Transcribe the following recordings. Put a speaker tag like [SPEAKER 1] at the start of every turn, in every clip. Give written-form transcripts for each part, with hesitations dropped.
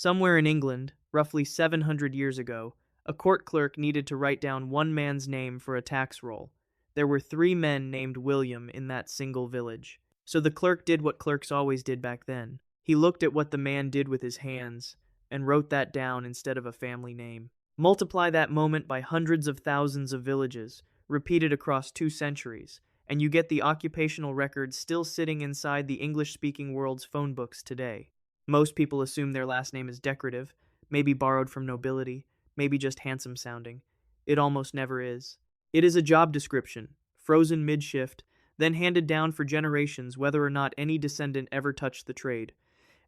[SPEAKER 1] Somewhere in England, roughly 700 years ago, a court clerk needed to write down one man's name for a tax roll. There were 3 men named William in that single village. So the clerk did what clerks always did back then. He looked at what the man did with his hands and wrote that down instead of a family name. Multiply that moment by hundreds of thousands of villages, repeated across 2 centuries, and you get the occupational records still sitting inside the English-speaking world's phone books today. Most people assume their last name is decorative, maybe borrowed from nobility, maybe just handsome sounding. It almost never is. It is a job description, frozen mid-shift, then handed down for generations whether or not any descendant ever touched the trade.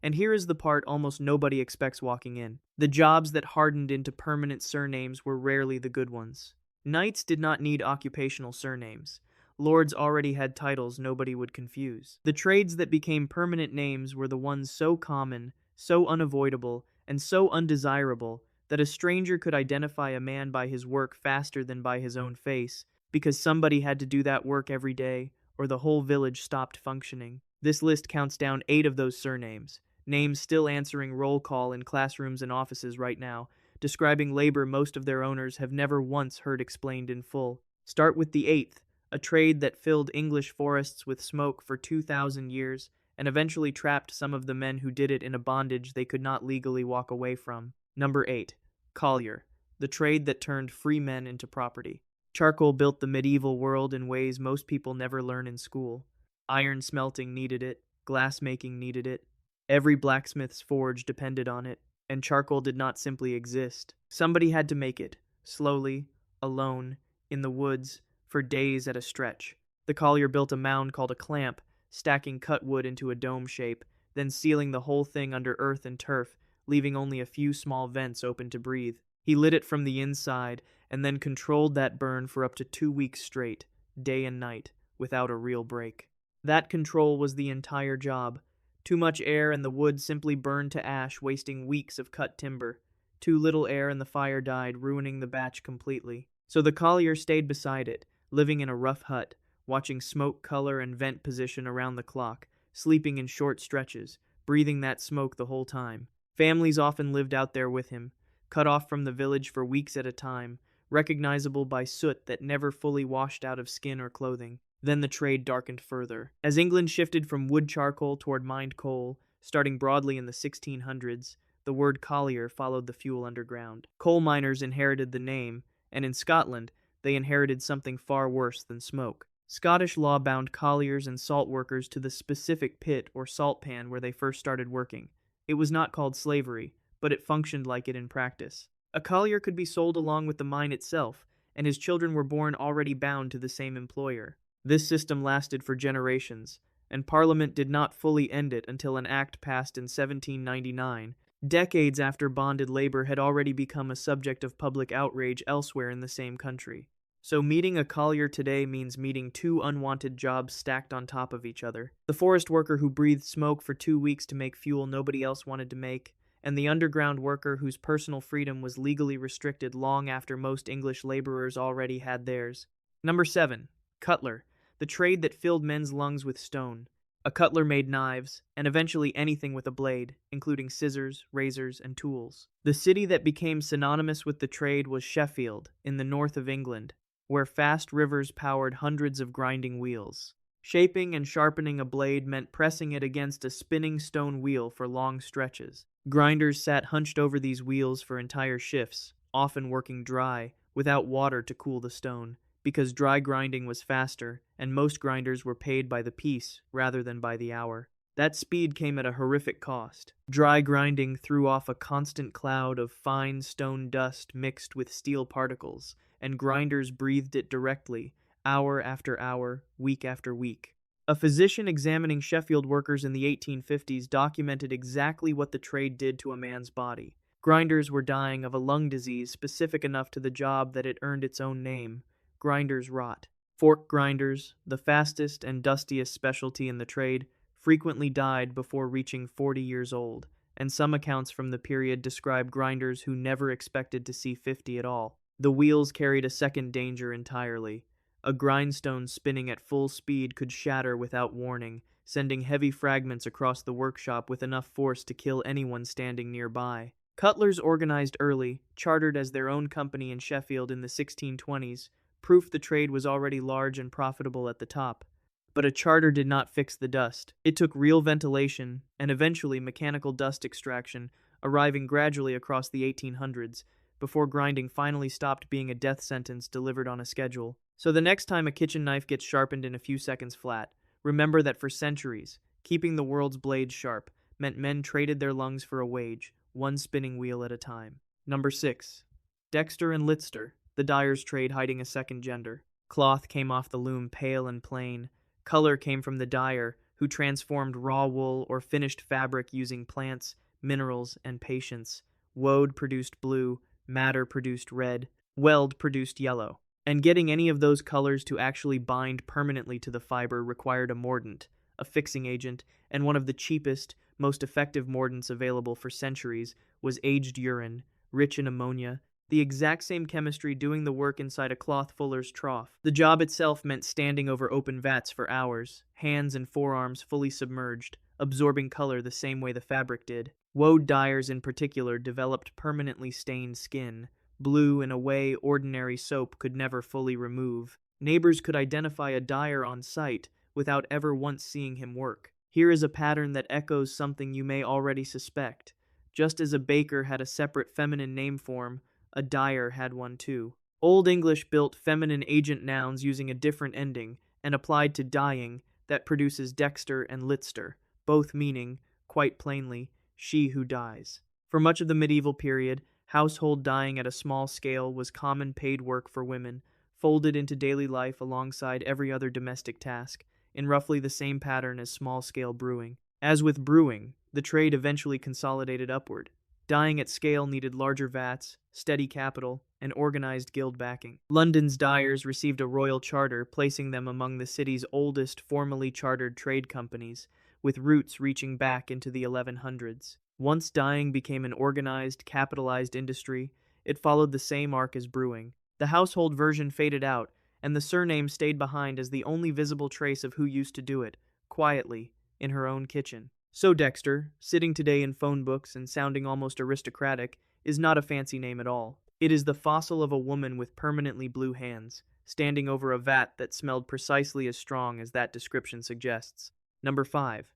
[SPEAKER 1] And here is the part almost nobody expects walking in. The jobs that hardened into permanent surnames were rarely the good ones. Knights did not need occupational surnames. Lords already had titles nobody would confuse. The trades that became permanent names were the ones so common, so unavoidable, and so undesirable that a stranger could identify a man by his work faster than by his own face, because somebody had to do that work every day, or the whole village stopped functioning. This list counts down 8 of those surnames, names still answering roll call in classrooms and offices right now, describing labor most of their owners have never once heard explained in full. Start with the 8th, a trade that filled English forests with smoke for 2,000 years and eventually trapped some of the men who did it in a bondage they could not legally walk away from. Number 8. Collier, the trade that turned free men into property. Charcoal built the medieval world in ways most people never learn in school. Iron smelting needed it, glass making needed it. Every blacksmith's forge depended on it, and charcoal did not simply exist. Somebody had to make it, slowly, alone, in the woods, for days at a stretch. The collier built a mound called a clamp, stacking cut wood into a dome shape, then sealing the whole thing under earth and turf, leaving only a few small vents open to breathe. He lit it from the inside, and then controlled that burn for up to 2 weeks straight, day and night, without a real break. That control was the entire job. Too much air and the wood simply burned to ash, wasting weeks of cut timber. Too little air and the fire died, ruining the batch completely. So the collier stayed beside it, living in a rough hut, watching smoke color and vent position around the clock, sleeping in short stretches, breathing that smoke the whole time. Families often lived out there with him, cut off from the village for weeks at a time, recognizable by soot that never fully washed out of skin or clothing. Then the trade darkened further. As England shifted from wood charcoal toward mined coal, starting broadly in the 1600s, the word collier followed the fuel underground. Coal miners inherited the name, and in Scotland, they inherited something far worse than smoke. Scottish law bound colliers and salt workers to the specific pit or salt pan where they first started working. It was not called slavery, but it functioned like it in practice. A collier could be sold along with the mine itself, and his children were born already bound to the same employer. This system lasted for generations, and Parliament did not fully end it until an act passed in 1799, decades after bonded labor had already become a subject of public outrage elsewhere in the same country. So meeting a collier today means meeting 2 unwanted jobs stacked on top of each other. The forest worker who breathed smoke for 2 weeks to make fuel nobody else wanted to make, and the underground worker whose personal freedom was legally restricted long after most English laborers already had theirs. Number 7. Cutler, the trade that filled men's lungs with stone. A cutler made knives, and eventually anything with a blade, including scissors, razors, and tools. The city that became synonymous with the trade was Sheffield, in the north of England, where fast rivers powered hundreds of grinding wheels. Shaping and sharpening a blade meant pressing it against a spinning stone wheel for long stretches. Grinders sat hunched over these wheels for entire shifts, often working dry, without water to cool the stone, because dry grinding was faster, and most grinders were paid by the piece rather than by the hour. That speed came at a horrific cost. Dry grinding threw off a constant cloud of fine stone dust mixed with steel particles, and grinders breathed it directly, hour after hour, week after week. A physician examining Sheffield workers in the 1850s documented exactly what the trade did to a man's body. Grinders were dying of a lung disease specific enough to the job that it earned its own name, grinders rot. Fork grinders, the fastest and dustiest specialty in the trade, frequently died before reaching 40 years old, and some accounts from the period describe grinders who never expected to see 50 at all. The wheels carried a second danger entirely. A grindstone spinning at full speed could shatter without warning, sending heavy fragments across the workshop with enough force to kill anyone standing nearby. Cutlers organized early, chartered as their own company in Sheffield in the 1620s, proof the trade was already large and profitable at the top. But a charter did not fix the dust. It took real ventilation, and eventually mechanical dust extraction, arriving gradually across the 1800s, before grinding finally stopped being a death sentence delivered on a schedule. So the next time a kitchen knife gets sharpened in a few seconds flat, remember that for centuries, keeping the world's blades sharp meant men traded their lungs for a wage, one spinning wheel at a time. Number 6. Dexter and Litster, the dyer's trade hiding a second gender. Cloth came off the loom pale and plain. Color came from the dyer, who transformed raw wool or finished fabric using plants, minerals, and patience. Wode produced blue, madder produced red, weld produced yellow. And getting any of those colors to actually bind permanently to the fiber required a mordant, a fixing agent, and one of the cheapest, most effective mordants available for centuries was aged urine, rich in ammonia, the exact same chemistry doing the work inside a cloth fuller's trough. The job itself meant standing over open vats for hours, hands and forearms fully submerged, absorbing color the same way the fabric did. Wode dyers in particular developed permanently stained skin, blue in a way ordinary soap could never fully remove. Neighbors could identify a dyer on sight without ever once seeing him work. Here is a pattern that echoes something you may already suspect. Just as a baker had a separate feminine name form, a dyer had one too. Old English built feminine agent nouns using a different ending and applied to dyeing that produces Dexter and Litster, both meaning, quite plainly, she who dyes. For much of the medieval period, household dyeing at a small scale was common paid work for women, folded into daily life alongside every other domestic task, in roughly the same pattern as small-scale brewing. As with brewing, the trade eventually consolidated upward. Dyeing at scale needed larger vats, steady capital, and organized guild backing. London's dyers received a royal charter, placing them among the city's oldest formally chartered trade companies, with roots reaching back into the 1100s. Once dyeing became an organized, capitalized industry, it followed the same arc as brewing. The household version faded out, and the surname stayed behind as the only visible trace of who used to do it, quietly, in her own kitchen. So Dexter, sitting today in phone books and sounding almost aristocratic, is not a fancy name at all. It is the fossil of a woman with permanently blue hands, standing over a vat that smelled precisely as strong as that description suggests. Number 5.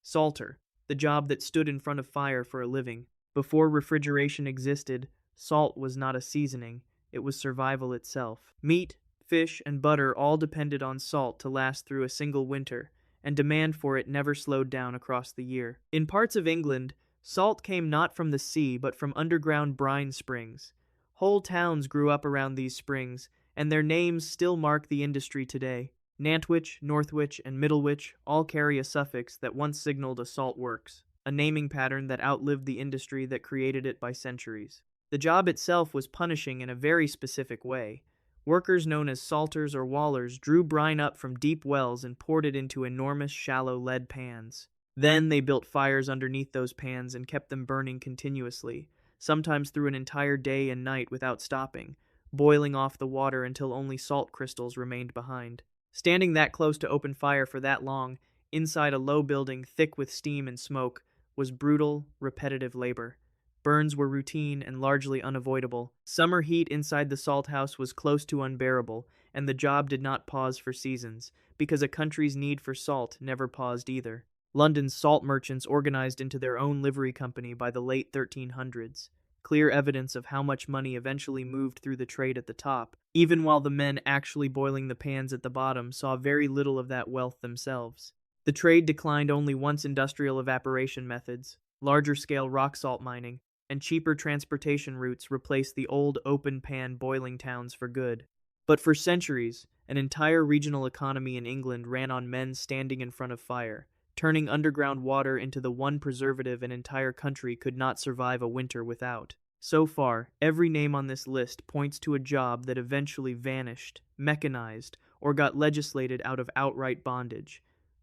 [SPEAKER 1] Salter, the job that stood in front of fire for a living. Before refrigeration existed, salt was not a seasoning, it was survival itself. Meat, fish, and butter all depended on salt to last through a single winter, and demand for it never slowed down across the year. In parts of England, salt came not from the sea but from underground brine springs. Whole towns grew up around these springs, and their names still mark the industry today. Nantwich, Northwich, and Middlewich all carry a suffix that once signaled a salt works, a naming pattern that outlived the industry that created it by centuries. The job itself was punishing in a very specific way. Workers known as salters or wallers drew brine up from deep wells and poured it into enormous shallow lead pans. Then they built fires underneath those pans and kept them burning continuously, sometimes through an entire day and night without stopping, boiling off the water until only salt crystals remained behind. Standing that close to open fire for that long, inside a low building thick with steam and smoke, was brutal, repetitive labor. Burns were routine and largely unavoidable. Summer heat inside the salt house was close to unbearable, and the job did not pause for seasons, because a country's need for salt never paused either. London's salt merchants organized into their own livery company by the late 1300s, clear evidence of how much money eventually moved through the trade at the top, even while the men actually boiling the pans at the bottom saw very little of that wealth themselves. The trade declined only once industrial evaporation methods, larger-scale rock salt mining, and cheaper transportation routes replaced the old open-pan boiling towns for good. But for centuries, an entire regional economy in England ran on men standing in front of fire, turning underground water into the one preservative an entire country could not survive a winter without. So far, every name on this list points to a job that eventually vanished, mechanized, or got legislated out of outright bondage.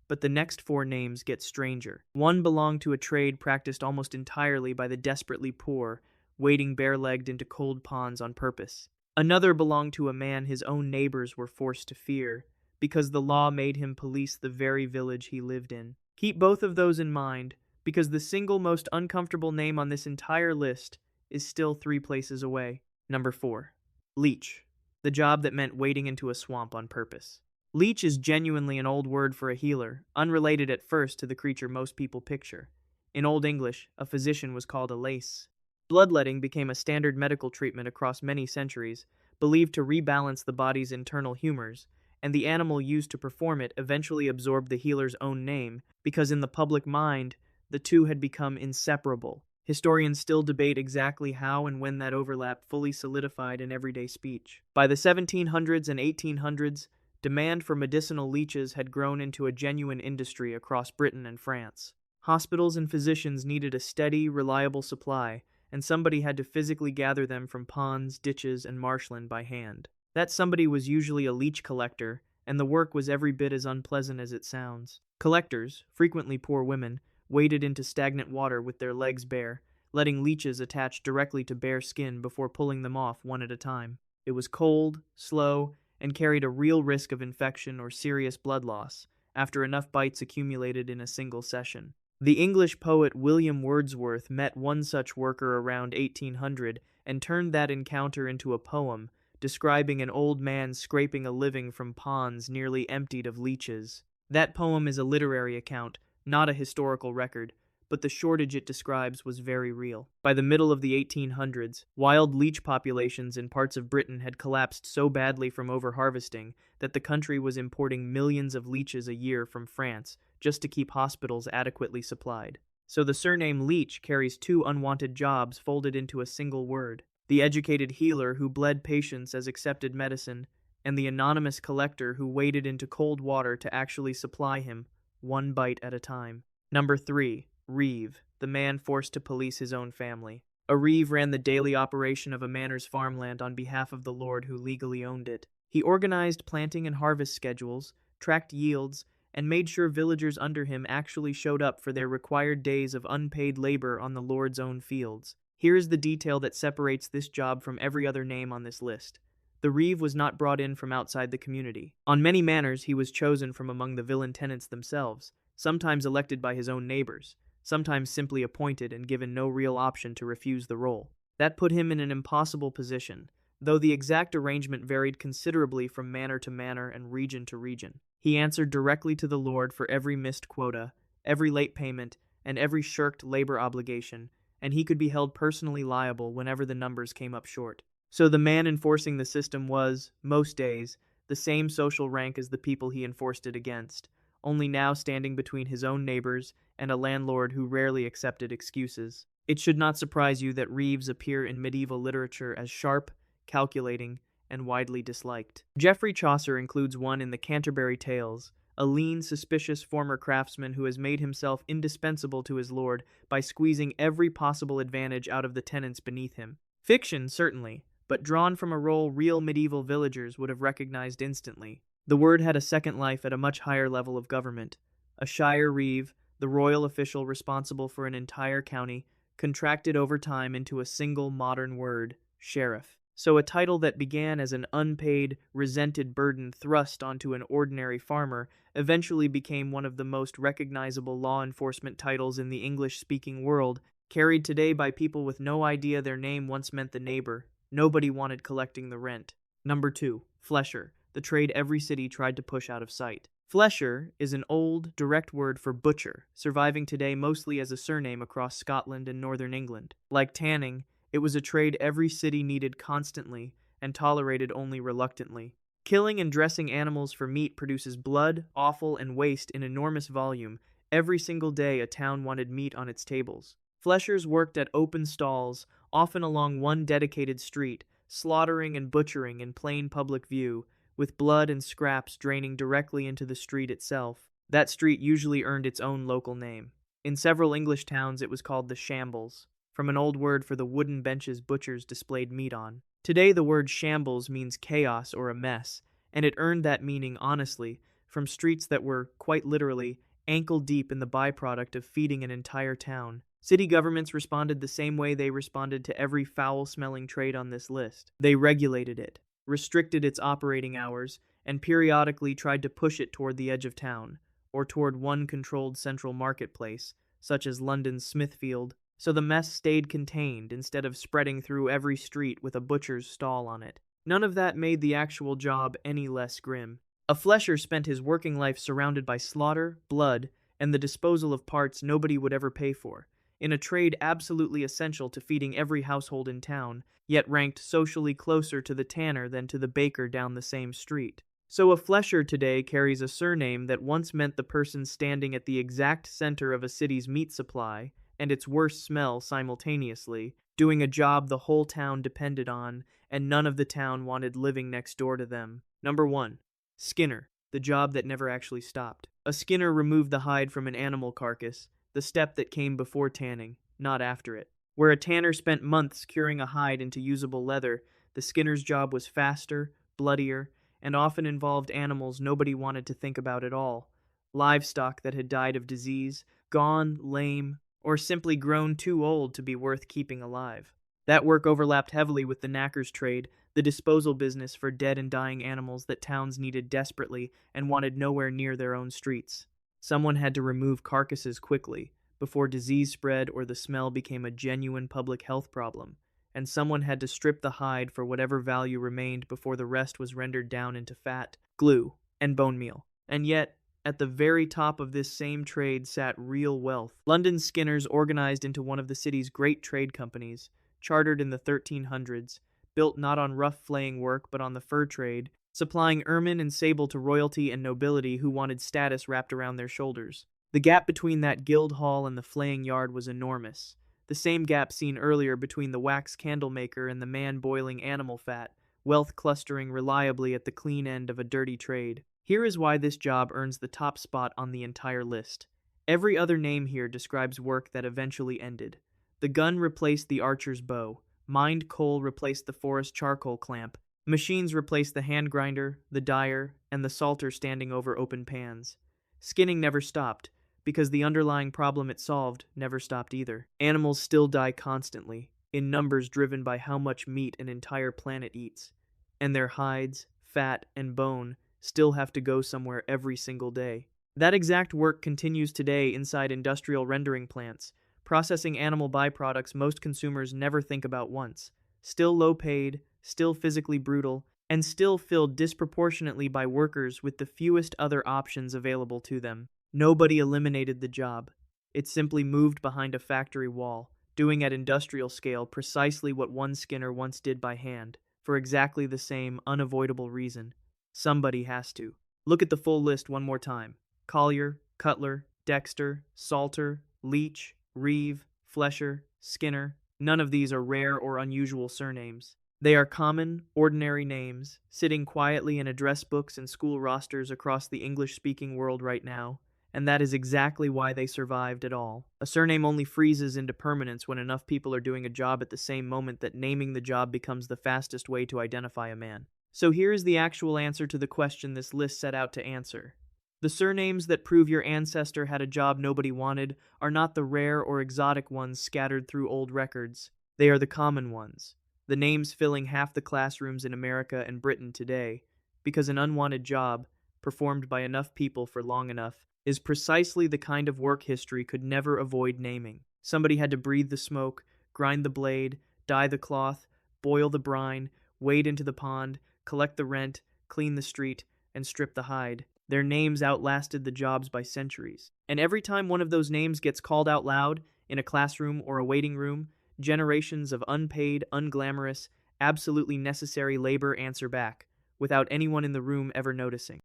[SPEAKER 1] But the next 4 names get stranger. One belonged to a trade practiced almost entirely by the desperately poor, wading bare-legged into cold ponds on purpose. Another belonged to a man his own neighbors were forced to fear, because the law made him police the very village he lived in. Keep both of those in mind, because the single most uncomfortable name on this entire list is still 3 places away. Number 4. Leech, the job that meant wading into a swamp on purpose. Leech is genuinely an old word for a healer, unrelated at first to the creature most people picture. In Old English, a physician was called a lace. Bloodletting became a standard medical treatment across many centuries, believed to rebalance the body's internal humors, and the animal used to perform it eventually absorbed the healer's own name, because in the public mind, the two had become inseparable. Historians still debate exactly how and when that overlap fully solidified in everyday speech. By the 1700s and 1800s, demand for medicinal leeches had grown into a genuine industry across Britain and France. Hospitals and physicians needed a steady, reliable supply, and somebody had to physically gather them from ponds, ditches, and marshland by hand. That somebody was usually a leech collector, and the work was every bit as unpleasant as it sounds. Collectors, frequently poor women, waded into stagnant water with their legs bare, letting leeches attach directly to bare skin before pulling them off one at a time. It was cold, slow, and carried a real risk of infection or serious blood loss after enough bites accumulated in a single session. The English poet William Wordsworth met one such worker around 1800 and turned that encounter into a poem, describing an old man scraping a living from ponds nearly emptied of leeches. That poem is a literary account, not a historical record, but the shortage it describes was very real. By the middle of the 1800s, wild leech populations in parts of Britain had collapsed so badly from overharvesting that the country was importing millions of leeches a year from France just to keep hospitals adequately supplied. So the surname Leech carries 2 unwanted jobs folded into a single word: the educated healer who bled patients as accepted medicine, and the anonymous collector who waded into cold water to actually supply him, one bite at a time. Number 3. Reeve, the man forced to police his own family. A Reeve ran the daily operation of a manor's farmland on behalf of the lord who legally owned it. He organized planting and harvest schedules, tracked yields, and made sure villagers under him actually showed up for their required days of unpaid labor on the lord's own fields. Here is the detail that separates this job from every other name on this list. The Reeve was not brought in from outside the community. On many manors, he was chosen from among the villein tenants themselves, sometimes elected by his own neighbors, sometimes simply appointed and given no real option to refuse the role. That put him in an impossible position, though the exact arrangement varied considerably from manor to manor and region to region. He answered directly to the lord for every missed quota, every late payment, and every shirked labor obligation, and he could be held personally liable whenever the numbers came up short. So the man enforcing the system was, most days, the same social rank as the people he enforced it against, only now standing between his own neighbors and a landlord who rarely accepted excuses. It should not surprise you that Reeves appear in medieval literature as sharp, calculating, and widely disliked. Geoffrey Chaucer includes one in the Canterbury Tales, a lean, suspicious former craftsman who has made himself indispensable to his lord by squeezing every possible advantage out of the tenants beneath him. Fiction, certainly, but drawn from a role real medieval villagers would have recognized instantly. The word had a second life at a much higher level of government. A shire reeve, the royal official responsible for an entire county, contracted over time into a single modern word, sheriff. So a title that began as an unpaid, resented burden thrust onto an ordinary farmer eventually became one of the most recognizable law enforcement titles in the English-speaking world, carried today by people with no idea their name once meant the neighbor. Nobody wanted collecting the rent. Number 2. Flesher, the trade every city tried to push out of sight. Flesher is an old, direct word for butcher, surviving today mostly as a surname across Scotland and northern England. Like tanning, it was a trade every city needed constantly and tolerated only reluctantly. Killing and dressing animals for meat produces blood, offal, and waste in enormous volume. Every single day a town wanted meat on its tables. Fleshers worked at open stalls, often along one dedicated street, slaughtering and butchering in plain public view, with blood and scraps draining directly into the street itself. That street usually earned its own local name. In several English towns it was called the shambles, from an old word for the wooden benches butchers displayed meat on. Today the word shambles means chaos or a mess, and it earned that meaning honestly from streets that were, quite literally, ankle-deep in the byproduct of feeding an entire town. City governments responded the same way they responded to every foul-smelling trade on this list. They regulated it, restricted its operating hours, and periodically tried to push it toward the edge of town, or toward one controlled central marketplace, such as London's Smithfield, so the mess stayed contained instead of spreading through every street with a butcher's stall on it. None of that made the actual job any less grim. A flesher spent his working life surrounded by slaughter, blood, and the disposal of parts nobody would ever pay for, in a trade absolutely essential to feeding every household in town, yet ranked socially closer to the tanner than to the baker down the same street. So a flesher today carries a surname that once meant the person standing at the exact center of a city's meat supply and its worst smell simultaneously, doing a job the whole town depended on, and none of the town wanted living next door to them. Number 1. Skinner, the job that never actually stopped. A skinner removed the hide from an animal carcass, the step that came before tanning, not after it. Where a tanner spent months curing a hide into usable leather, the skinner's job was faster, bloodier, and often involved animals nobody wanted to think about at all. Livestock that had died of disease, gone, lame, or simply grown too old to be worth keeping alive. That work overlapped heavily with the knacker's trade, the disposal business for dead and dying animals that towns needed desperately and wanted nowhere near their own streets. Someone had to remove carcasses quickly, before disease spread or the smell became a genuine public health problem, and someone had to strip the hide for whatever value remained before the rest was rendered down into fat, glue, and bone meal. And yet, at the very top of this same trade sat real wealth. London's skinners organized into one of the city's great trade companies, chartered in the 1300s, built not on rough flaying work but on the fur trade, supplying ermine and sable to royalty and nobility who wanted status wrapped around their shoulders. The gap between that guild hall and the flaying yard was enormous, the same gap seen earlier between the wax candle maker and the man boiling animal fat, wealth clustering reliably at the clean end of a dirty trade. Here is why this job earns the top spot on the entire list. Every other name here describes work that eventually ended. The gun replaced the archer's bow, mined coal replaced the forest charcoal clamp, machines replaced the hand grinder, the dyer, and the salter standing over open pans. Skinning never stopped, because the underlying problem it solved never stopped either. Animals still die constantly, in numbers driven by how much meat an entire planet eats, and their hides, fat, and bone still have to go somewhere every single day. That exact work continues today inside industrial rendering plants, processing animal byproducts most consumers never think about once. Still low paid, still physically brutal, and still filled disproportionately by workers with the fewest other options available to them. Nobody eliminated the job. It simply moved behind a factory wall, doing at industrial scale precisely what one skinner once did by hand, for exactly the same unavoidable reason. Somebody has to. Look at the full list one more time. Collier, Cutler, Dexter, Salter, Leech, Reeve, Flesher, Skinner. None of these are rare or unusual surnames. They are common, ordinary names, sitting quietly in address books and school rosters across the English-speaking world right now, and that is exactly why they survived at all. A surname only freezes into permanence when enough people are doing a job at the same moment that naming the job becomes the fastest way to identify a man. So here is the actual answer to the question this list set out to answer. The surnames that prove your ancestor had a job nobody wanted are not the rare or exotic ones scattered through old records. They are the common ones, the names filling half the classrooms in America and Britain today, because an unwanted job, performed by enough people for long enough, is precisely the kind of work history could never avoid naming. Somebody had to breathe the smoke, grind the blade, dye the cloth, boil the brine, wade into the pond, collect the rent, clean the street, and strip the hide. Their names outlasted the jobs by centuries. And every time one of those names gets called out loud, in a classroom or a waiting room, generations of unpaid, unglamorous, absolutely necessary labor answer back, without anyone in the room ever noticing.